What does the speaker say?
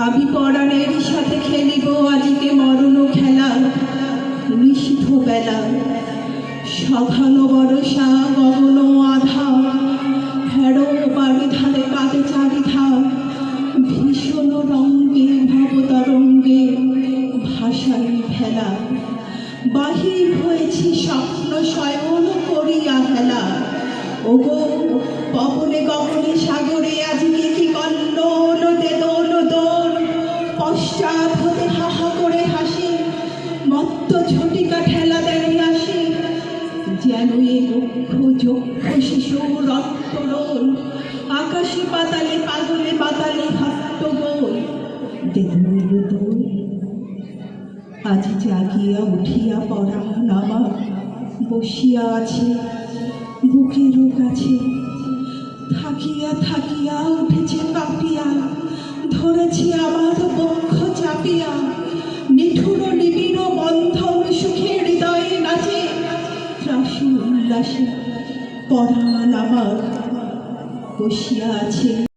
আমি পরাণের সাথে খেলিব আজকে মরণ খেলা। নিষিদ্ধ বেলা সঘন বরষা গগন আধা, হেড়ো বাড়ি ধারে কাঁদে চারিধা। ভীষণ রঙ্গে ভবতরঙ্গে ভাষাই ভেলা। বাহির হয়েছি স্বপ্ন শয়ন করিয়া হেলা। ওগো পবনে গগনে সাগরে আজকে কি কল্লোল দেদোল দোল। পশ্চাৎ হতে হাহা করে হাসি, মত্ত ঝটিকা ঠেলা দেয় আসি। যেন এ লক্ষ যক্ষ শিশু রক্তরোল, আকাশে পাতালে পাগলে পাতালে হট্টগোল। দেদোল দোল আজ জাগিয়া উঠিয়া পরাণ আমার বসিয়া আছে বুকের কাছে। থাকিয়া থাকিয়া উঠেছে কাঁপিয়া, ধরেছি আমার বক্ষ চাপিয়া। নিঠুর নিবিড় বন্ধন সুখে হৃদয়ে নাচে, ত্রাসী উল্লাসে পরাণ আমার বসিয়া আছে।